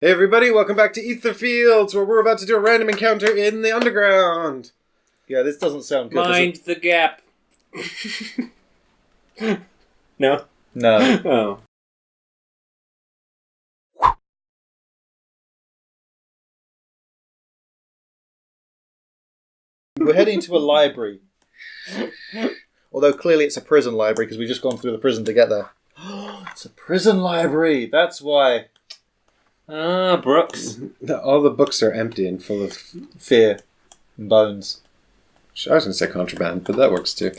Hey everybody, welcome back to Etherfields, where we're about to do a random encounter in the underground. Yeah, this doesn't sound good. Mind the gap. No? No. Oh. We're heading to a library. Although clearly it's a prison library because we've just gone through the prison to get there. It's a prison library. That's why. Ah, Brooks. All the books are empty and full of... Fear and bones. I was going to say contraband, but that works too.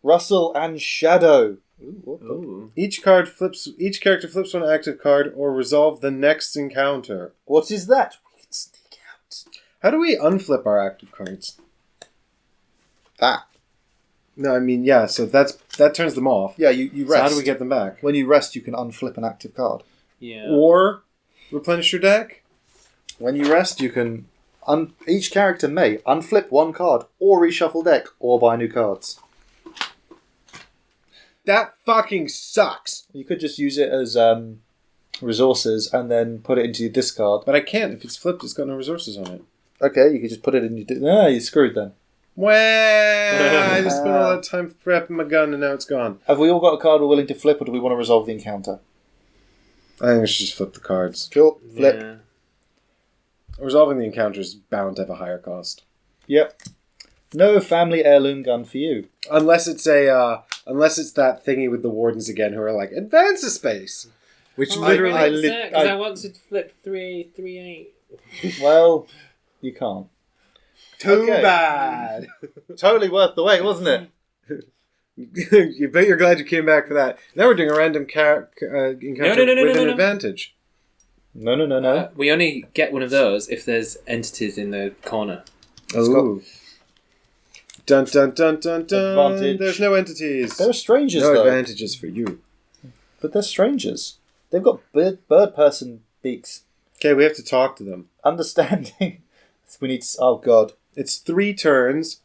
Russell and Shadow. Ooh. Each character flips one active card or resolve the next encounter. What is that? We can sneak out. How do we unflip our active cards? That. No, I mean, yeah, so that turns them off. Yeah, you So rest. how do we get them back? When you rest, you can unflip an active card. Yeah. Or replenish your deck? When you rest, you can... each character may unflip one card, or reshuffle deck, or buy new cards. That fucking sucks! You could just use it as resources and then put it into your discard. But I can't. If it's flipped, it's got no resources on it. Okay, you could just put it in your... you're screwed then. Well, I just spent all that time prepping my gun and now it's gone. Have we all got a card we're willing to flip, or do we want to resolve the encounter? I think we should just flip the cards. Cool. Flip. Yeah. Resolving the encounter is bound to have a higher cost. Yep. No family heirloom gun for you. Unless it's unless it's that thingy with the wardens again who are like, advance a space! Which literally... Because I want to flip 3-8. Well, you can't. Too Okay. bad! Totally worth the wait, wasn't it? You bet you're glad you came back for that. Now we're doing a random encounter with an advantage. No. We only get one of those if there's entities in the corner. Oh. Dun dun dun dun dun. Advantage. There's no entities. They're strangers, No though. advantages for you. But they're strangers. They've got bird person beaks. Okay, we have to talk to them. Understanding. We need... Oh, God. It's 3 turns.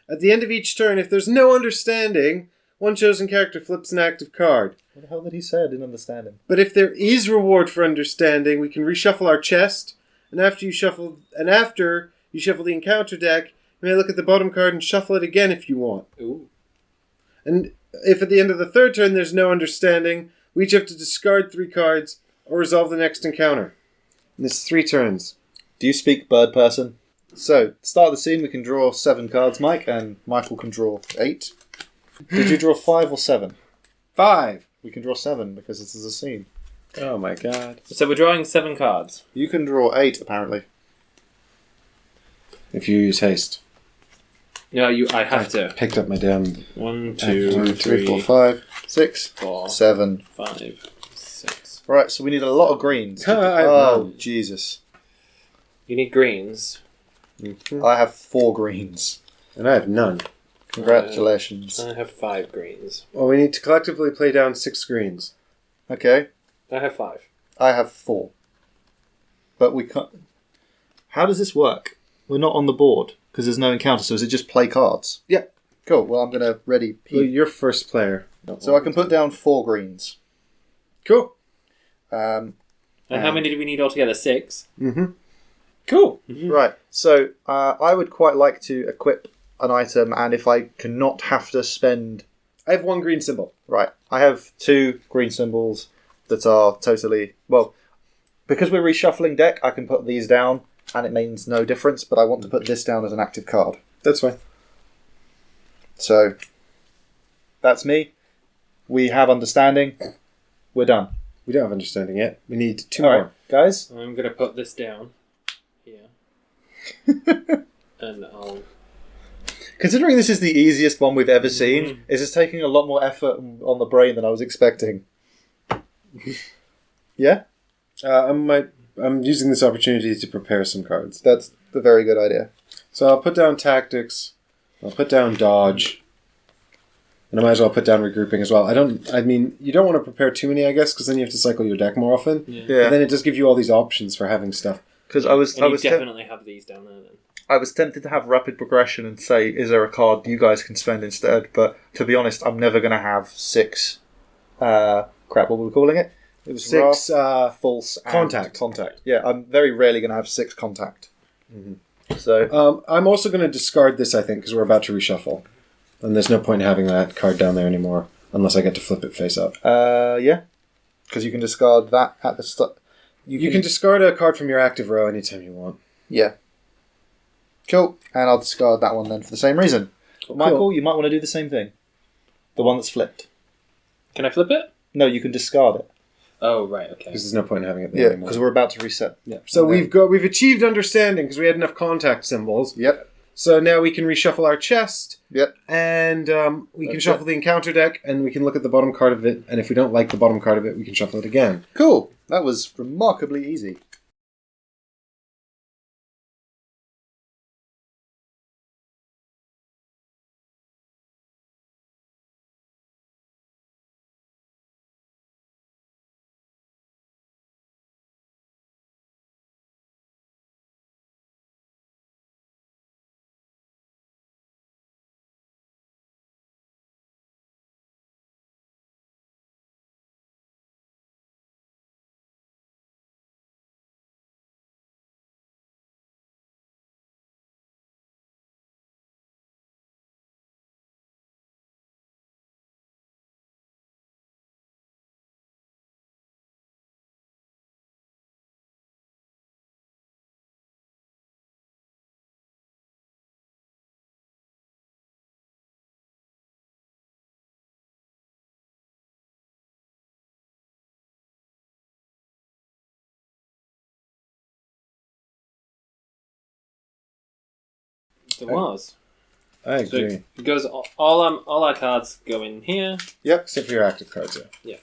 At the end of each turn, if there's no understanding, one chosen character flips an active card. What the hell did he say? I didn't understand him. But if there is reward for understanding, we can reshuffle our chest, and after you shuffle the encounter deck, you may look at the bottom card and shuffle it again if you want. Ooh. And if at the end of the 3rd turn there's no understanding, we each have to discard 3 cards or resolve the next encounter. And it's 3 turns. Do you speak bird person? So, start of the scene, we can draw 7 cards, Mike, and Michael can draw 8. Did you draw 5 or 7? 5. We can draw 7 because this is a scene. Oh my god. So we're drawing 7 cards. You can draw 8, apparently. If you use haste. No, I have to. Picked up my damn... 1, 2, 2, 3, 4, 3, 5, 6, 4, 7. 5, 6. Right, so we need a lot of greens. Oh, Jesus. You need greens. I have 4 greens. And I have none. Congratulations. I have 5 greens. Well, we need to collectively play down 6 greens. Okay, I have 5. I have 4. But we can't... How does this work? We're not on the board because there's no encounter, so is it just play cards? Yeah. Cool, well I'm going to ready... Well, you're first player. So I can put down 4 greens. Cool. And how many do we need altogether? 6? Mm-hmm. Cool. Right, so I would quite like to equip an item, and if I cannot have to spend... I have 1 green symbol. Right, I have 2 green symbols that are totally... Well, because we're reshuffling deck, I can put these down, and it means no difference, but I want to put this down as an active card. That's fine. So, that's me. We have understanding. We're done. We don't have understanding yet. We need 2 All more. right, guys. I'm going to put this down here. And I'll... Considering this is the easiest one we've ever seen, it's just taking a lot more effort on the brain than I was expecting. Yeah? I'm using this opportunity to prepare some cards. That's a very good idea. So I'll put down tactics. I'll put down dodge. And I might as well put down regrouping as well. I mean, you don't want to prepare too many, I guess, because then you have to cycle your deck more often. Yeah. But then it does give you all these options for having stuff. Because I was definitely have these down there then. I was tempted to have rapid progression and say, is there a card you guys can spend instead? But to be honest, I'm never going to have 6... crap, what were we calling it? It was 6 false, and contact. Contact. Yeah, I'm very rarely going to have 6 contact. Mm-hmm. So I'm also going to discard this, I think, because we're about to reshuffle. And there's no point in having that card down there anymore, unless I get to flip it face up. yeah, because you can discard that at the start. You can discard a card from your active row anytime you want. Yeah. Cool. And I'll discard that one then for the same reason. Michael, Cool. you might want to do the same thing. The one that's flipped. Can I flip it? No, you can discard it. Oh, right, okay. Because there's no point in having it there Yeah, anymore. because we're about to reset. Yeah. So we've achieved understanding because we had enough contact symbols. Yep. So now we can reshuffle our chest. Yep. And we can shuffle the encounter deck, and we can look at the bottom card of it. And if we don't like the bottom card of it, we can shuffle it again. Cool. That was remarkably easy. There was. I So agree. it goes all our cards go in here. Yep. Except for your active cards, yeah. Yeah. I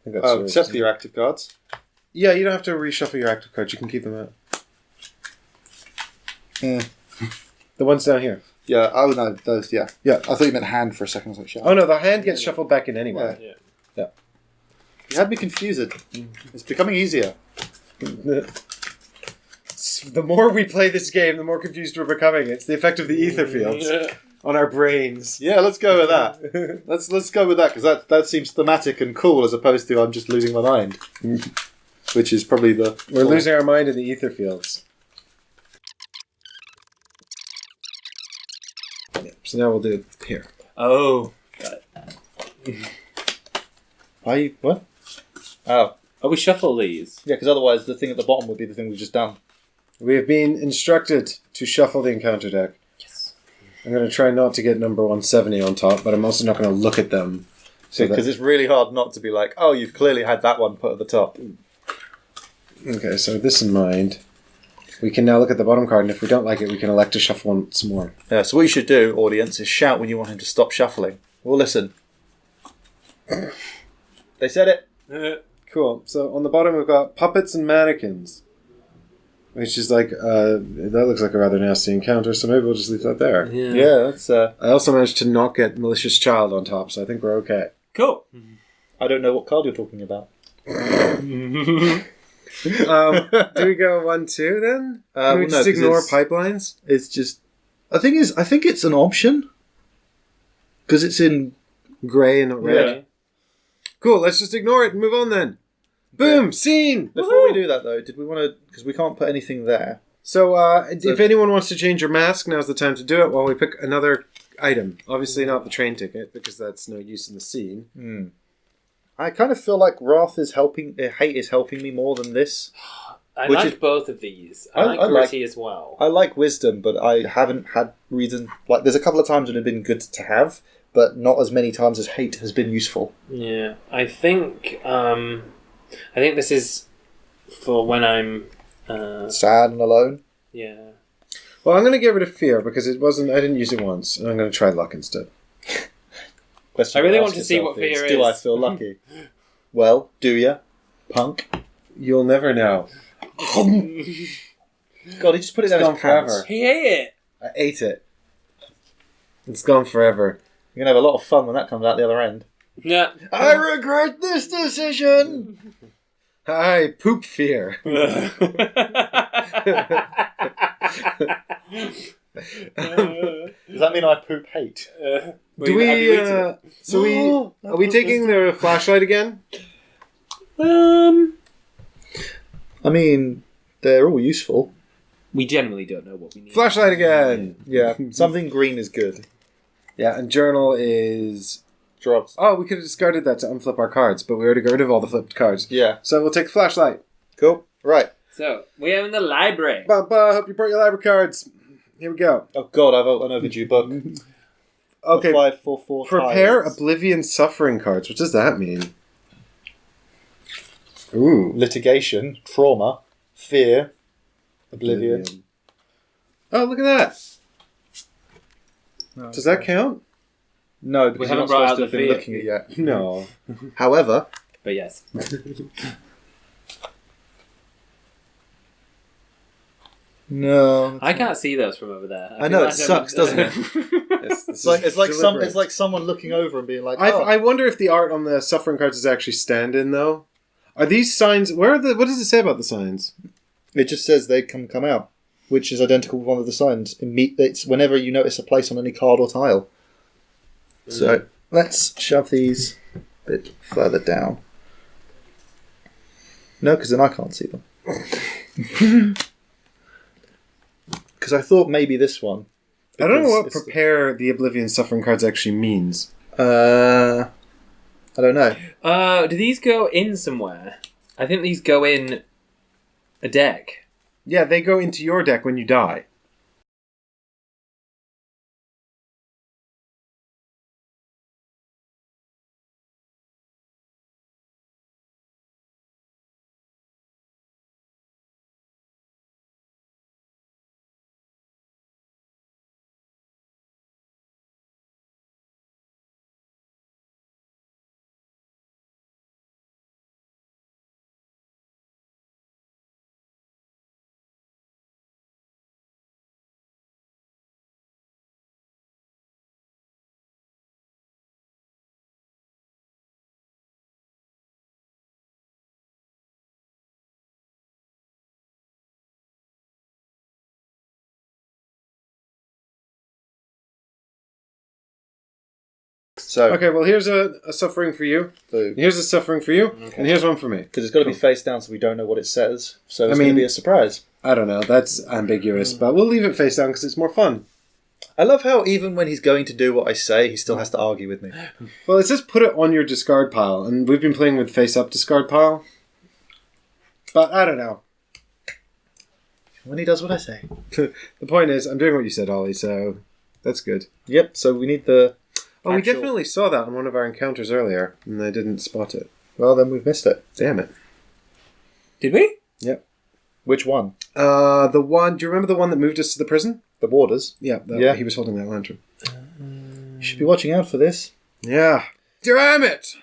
think that's Oh, yours, except for isn't your active cards. it? Yeah, you don't have to reshuffle your active cards. You can keep them out. The ones down here. Yeah, oh no, those, yeah. Yeah. I thought you meant hand for a second. I was like, shit. Oh, no, the hand gets shuffled back in anyway. Yeah. You had me confused. It's becoming easier. The more we play this game, the more confused we're becoming. It's the effect of the Etherfields on our brains. Yeah, let's go with that. Let's go with that, because that seems thematic and cool, as opposed to I'm just losing my mind. Which is probably the... We're losing our mind in the Etherfields. Yeah, so now we'll do it here. Oh, got it. What? Oh. Oh, we shuffle these. Yeah, because otherwise the thing at the bottom would be the thing we've just done. We have been instructed to shuffle the encounter deck. Yes. I'm going to try not to get number 170 on top, but I'm also not going to look at them. Because it's really hard not to be like, oh, you've clearly had that one put at the top. Okay, so with this in mind, we can now look at the bottom card, and if we don't like it, we can elect to shuffle one some more. Yeah, so what you should do, audience, is shout when you want him to stop shuffling. We'll listen. They said it. Cool. So on the bottom we've got puppets and mannequins, which is like that looks like a rather nasty encounter. So maybe we'll just leave that there. Yeah, that's... I also managed to not get malicious child on top, so I think we're okay. Cool. I don't know what card you're talking about. Do we go 1-2 then? Can we well, just no, 'cause ignore it's- pipelines? It's just... I think it's an option. Because it's in... Gray and not red. Yeah. Cool. Let's just ignore it and move on then. Boom. Scene. Before we do that, though, did we want to... Because we can't put anything there. So, if anyone wants to change your mask, now's the time to do it while we pick another item. Obviously not the train ticket, because that's no use in the scene. I kind of feel like Wrath is helping... Hate is helping me more than this. I Which like is- both of these. I I like like- Gritty as well. I like Wisdom, but I haven't had reason... Like, there's a couple of times when it's been good to have, but not as many times as Hate has been useful. Yeah, I think this is for when I'm Sad and alone. yeah. Well, I'm going to get rid of fear because I didn't use it once, and I'm going to try luck instead. Question I really to want ask to see yourself what fear Do I is. feel lucky? Well, do ya? Punk? You'll never know. God, he just put it down gone his pants. forever. He ate it. I ate it. It's gone forever. You're going to have a lot of fun when that comes out the other end. Yeah. I regret this decision! I poop fear. Does that mean I poop hate? Do we? Are we taking the flashlight again? I mean, they're all useful. We generally don't know what we need. Flashlight again! Yeah, something green is good. Yeah, and journal is... Drops. Oh, we could have discarded that to unflip our cards, but we already got rid of all the flipped cards. Yeah. So we'll take the flashlight. Cool. Right. So, we are in the library. Hope you brought your library cards. Here we go. Oh God, I've an overdue book. Okay. 5, 4, 4, Prepare tiles. Oblivion Suffering cards. What does that mean? Ooh. Litigation, trauma, fear, oblivion. Oh, look at that. No, Does that count? No, because We you're haven't not brought supposed out to have the been fear. looking at it yet. No. However, But yes. no. I can't see those from over there. I know, feel it sucks, doesn't it? It's It's like someone looking over and being like, I wonder if the art on the Suffering cards is actually stand-in, though. Are these signs... What does it say about the signs? It just says they come out, which is identical with one of the signs. It's whenever you notice a place on any card or tile. So let's shove these a bit further down. No, because then I can't see them. Because I thought maybe this one. I don't know what Because prepare the Oblivion Suffering cards actually means. I don't know. Do these go in somewhere? I think these go in a deck. Yeah, they go into your deck when you die. So, Okay, well, here's a Suffering for you. Here's a Suffering for you. Okay. And here's one for me. because it's got to be face down so we don't know what it says. So it's I mean- going to be a surprise. I don't know. That's ambiguous, but we'll leave it face down because it's more fun. I love how even when he's going to do what I say, he still has to argue with me. Well, it says put it on your discard pile, and we've been playing with face-up discard pile. But I don't know. When he does what I say. The point is, I'm doing what you said, Ollie, so that's good. Yep, so we need the... Oh, we actual- definitely saw that in one of our encounters earlier, and I didn't spot it. Well, then we've missed it. Damn it. Did we? Yep. Which one? The one... Do you remember the one that moved us to the prison? The warders. Yeah, Yeah. he was holding that lantern. You should be watching out for this. Yeah. Damn it!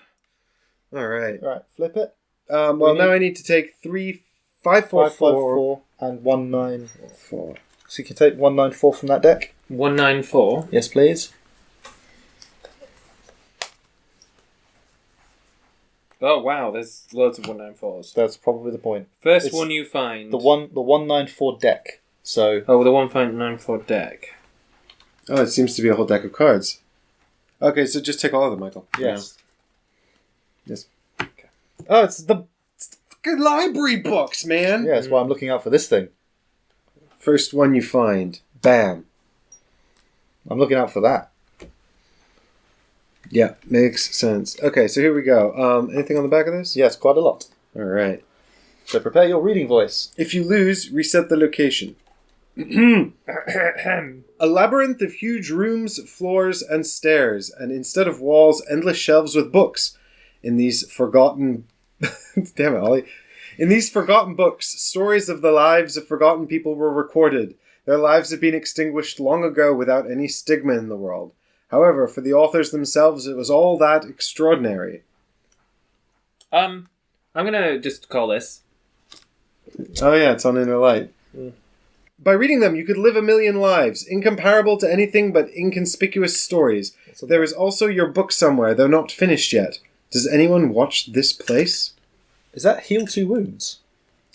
Alright. Right, flip it. Well, We now need- I need to take 5, 4, 5, 5, 4, 4, and 1, 9. 4. So you can take 1, 9, 4 from that deck. 194. Yes, please. Oh wow, there's loads of 194s. That's probably the point. First It's one you find. The 194 deck. So Oh, the 194 deck. Oh, it seems to be a whole deck of cards. Okay, so just take all of them, Michael. yes. Yes. Okay. Oh, it's the fucking library books, man! Yeah, that's why I'm looking out for this thing. First one you find. Bam. I'm looking out for that. Yeah, makes sense. Okay, so here we go. Anything on the back of this? Yes, quite a lot. Alright. So prepare your reading voice. If you lose, reset the location. A labyrinth of huge rooms, floors, and stairs, and instead of walls, endless shelves with books. In these forgotten... Damn it, Ollie. In these forgotten books, stories of the lives of forgotten people were recorded. Their lives have been extinguished long ago without any stigma in the world. However, for the authors themselves, it was all that extraordinary. I'm gonna just call this. Oh yeah, it's on Inner Light. By reading them, you could live a million lives, incomparable to anything but inconspicuous stories. There is also your book somewhere, though not finished yet. Does anyone watch this place? Is that heal 2 wounds?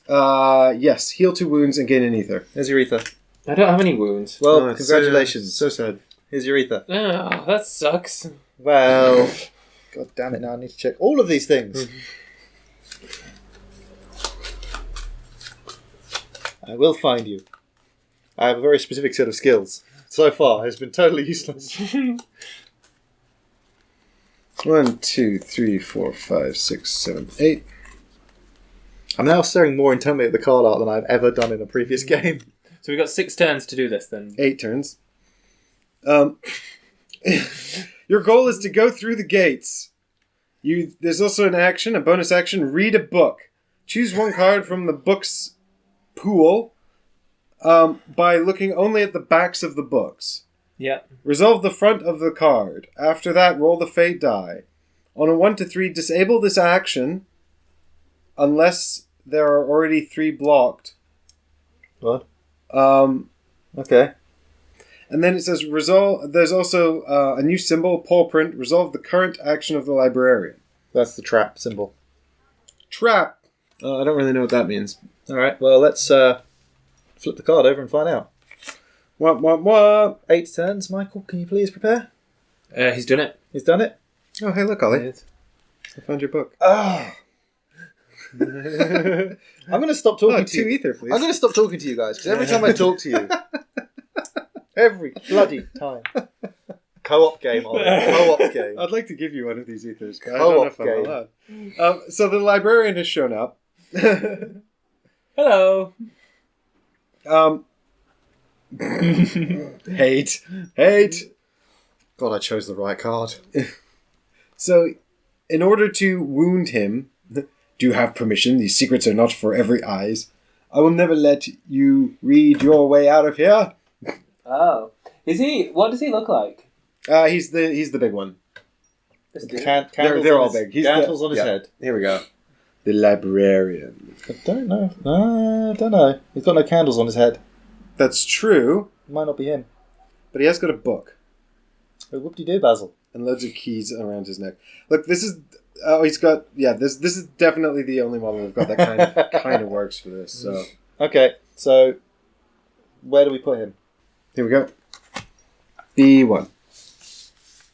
Yes. Heal 2 wounds and gain an ether. Here's your ether. I don't have any wounds. Well, Oh, it's congratulations. So sad. Here's your ether. Oh, that sucks. Well, god damn it! Now I need to check all of these things. I will find you. I have a very specific set of skills. So far, it's been totally useless. 1, 2, 3, 4, 5, 6, 7, 8. I'm now staring more intently at the card art than I've ever done in a previous game. So we've got 6 turns to do this then. 8 turns. Your goal is to go through the gates. There's also an action, a bonus action, read a book. Choose one card from the book's pool by looking only at the backs of the books. Yeah. Resolve the front of the card. After that, roll the fate die. On a 1 to 3, disable this action unless there are already 3 blocked. What? Okay. And then it says resolve. There's also a new symbol, paw print. Resolve the current action of the librarian. That's the trap symbol. Trap. I don't really know what that means. Alright, well, let's flip the card over and find out. What? 8 turns, Michael. Can you please prepare? He's done it. He's done it. Oh, hey, look, Ollie. I found your book. Ah. I'm going to stop talking to 2 you. ether, please. I'm going to stop talking to you guys, because every time I talk to you, every bloody time. Co-op game, Ollie. Co-op game. I'd like to give you one of these ethers, but I don't know if I'm allowed. So the librarian has shown up. Hello. Hate. God, I chose the right card. So, in order to wound him, do you have permission? These secrets are not for every eyes. I will never let you read your way out of here. Oh. Is he... What does he look like? He's the big one. They're all big. Candles on his head. Here we go. The librarian. I don't know. I don't know. He's got no candles on his head. That's true, Might not be him. but he has got a book Oh, whoop-de-doo, Basil. and loads of keys around his neck. Look, this is. Oh, he's got. Yeah, this is definitely the only model we've got that kind of works for this. So Okay, so where do we put him? here we go. B1.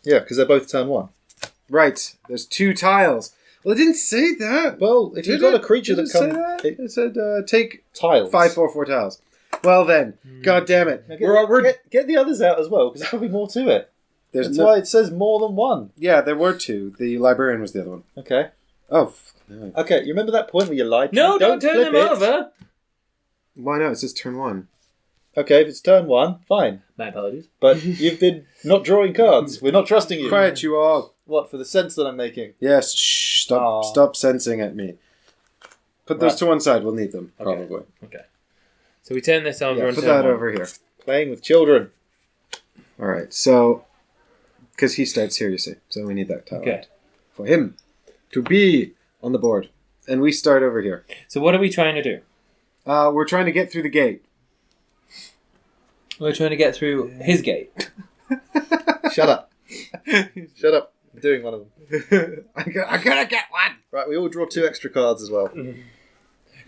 Yeah, because they're both turn 1. Right. There's 2 tiles. Well, it didn't say that. Well, if you've got a creature that comes... It said take Tiles. 5, 4 tiles. Well then, god damn it, Now get the others out as well, because there's probably more to it. That's why it says more than 1. Yeah, there were 2. The librarian was the other one. Okay. Oh, no. Okay, you remember that point where you lied to No, me? don't turn flip them it. over. Why not? It says turn 1. Okay, if it's turn 1, fine. My apologies. But you've been not drawing cards. We're not trusting you. Quiet, you all. What, for the sense that I'm making? Yes, shh, stop sensing at me. Put those to one side, we'll need them, probably. Okay. So we turn this over and put turn that 1. over here. Playing with children. Alright, so, because he starts here, you see, so we need that tile. Okay. For him to be on the board. And we start over here. So what are we trying to do? We're trying to get through the gate. We're trying to get through his gate. Shut up. Shut up. I'm doing one of them. I'm gonna get one! Right, we all draw 2 extra cards as well.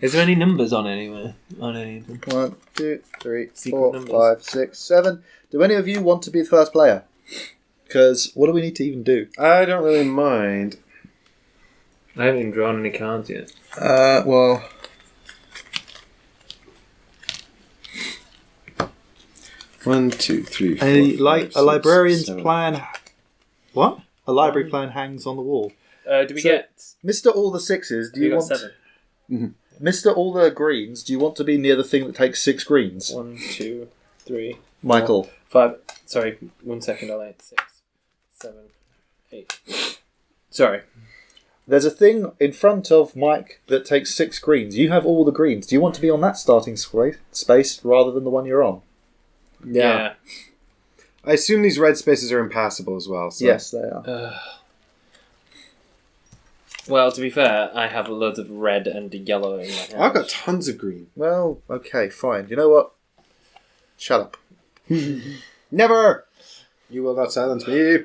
Is there any numbers on anywhere? On any of them? 1, 2, 3, Secret 4, numbers. 5, 6, 7. Do any of you want to be the first player? Because what do we need to even do? I don't really mind. I haven't even drawn any cards yet. Well... 1, 2, 3, 4, A 5, 6, librarian's 7. plan... What? A library plan hangs on the wall. Do we So- get... Mr. All the Sixes, do We you got want... 7. Mr. All the Greens, do you want to be near the thing that takes 6 greens? 1, 2, 3, Michael. 5. Sorry, 1 second. I'll add 6, 7, 8. Sorry. There's a thing in front of Mike that takes 6 greens. You have all the greens. Do you want to be on that starting space rather than the one you're on? Yeah. I assume these red spaces are impassable as well. So. Yes, they are. Well, to be fair, I have loads of red and yellow in my house. I've got tons of green. Well, okay, fine. You know what? Shut up. Never! You will not silence me.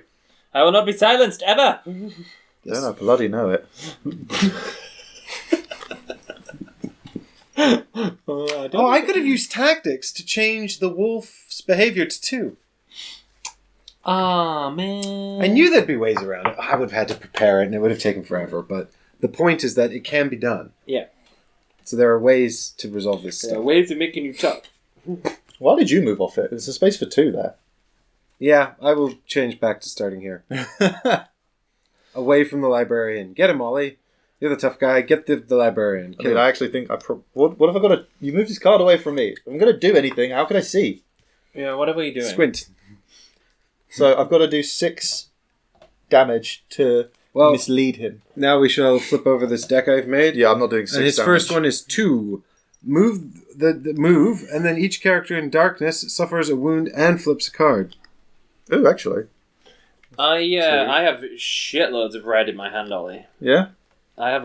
I will not be silenced, ever! Yes. Don't I bloody know it. I could have used tactics to change the wolf's behavior to 2. Ah, man. I knew there'd be ways around it. I would have had to prepare it, and it would have taken forever, but The point is that it can be done. Yeah. So there are ways to resolve this There are stuff. ways of making you tough. Why did you move off it? There's a space for 2 there. Yeah, I will change back to starting here. Away from the librarian. Get him, Ollie. You're the tough guy. Get the librarian. I mean, I actually think what have I got to... You moved his card away from me. If I'm going to do anything, how can I see? Yeah, what are you doing? Squint. So I've got to do 6 damage to mislead him. Now we shall flip over this deck I've made. Yeah, I'm not doing 6 And his damage. first one is 2. Move the move, and then each character in darkness suffers a wound and flips a card. Ooh, actually. I have shitloads of red in my hand, Ollie. Yeah? I have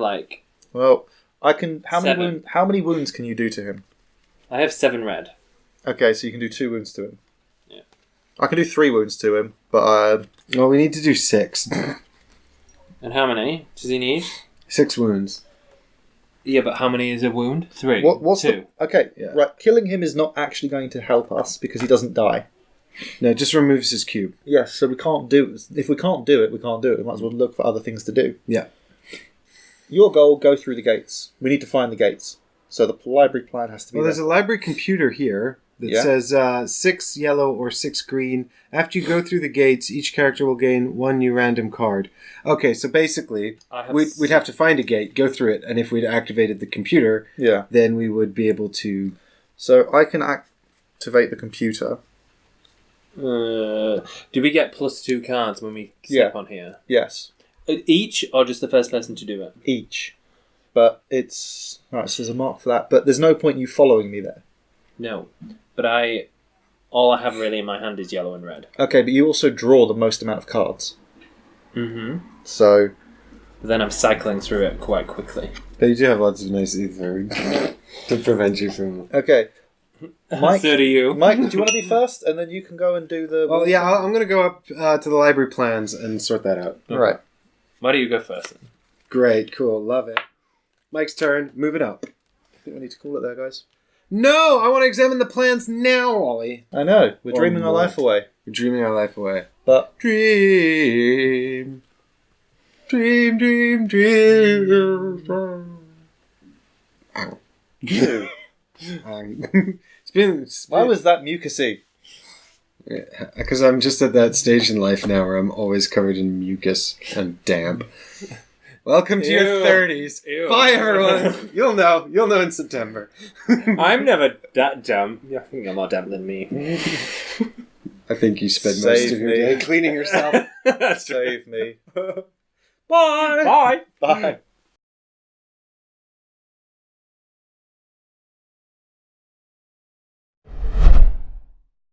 Well, I can... How 7. many wounds can you do to him? I have 7 red. Okay, so you can do 2 wounds to him. Yeah. I can do 3 wounds to him, but Well, we need to do 6. And how many does he need? 6 wounds. Yeah, but how many is a wound? 3. what's 2. Okay, Yeah. right. Killing him is not actually going to help us because he doesn't die. No, it just removes his cube. Yes, so we can't do... If we can't do it, we can't do it. We might as well look for other things to do. Yeah. Your goal, go through the gates. We need to find the gates. So the library plan has to be Well, there's there. a library computer here that Yeah. says 6 yellow or 6 green. After you go through the gates, each character will gain 1 new random card. Okay, so basically, we'd have to find a gate, go through it, and if we'd activated the computer, Yeah. then we would be able to... So I can activate the computer. Do we get +2 cards when we step on here? Yes. Each, or just the first person to do it? Each. But it's... Alright, so there's a mark for that. But there's no point in you following me there. No. But all I have really in my hand is yellow and red. Okay, but you also draw the most amount of cards. Mm-hmm. So... But then I'm cycling through it quite quickly. But you do have lots of nice ether to prevent you from... Okay. Mike, So do you. Mike, do you want to be first? And then you can go and do the... Well, yeah, I'm going to go up to the library plans and sort that out. Right. Why do you go first then? Great, cool, love it. Mike's turn, moving up. I think we need to call it there, guys. No, I want to examine the plans now, Ollie. I know. We're Oh, dreaming our Lord. life away. We're dreaming our life away. But... Dream. Dream, dream, dream. Ow. it's Why been... was that mucusy? Because I'm just at that stage in life now where I'm always covered in mucus and damp. Welcome to your Ew. 30s. Ew. Bye, everyone. You'll know. You'll know in September. I'm never that dumb. I think you're more dumb than me. I think you spend most Save of your me. day cleaning yourself. That's true. Save me. Bye. Bye. Bye.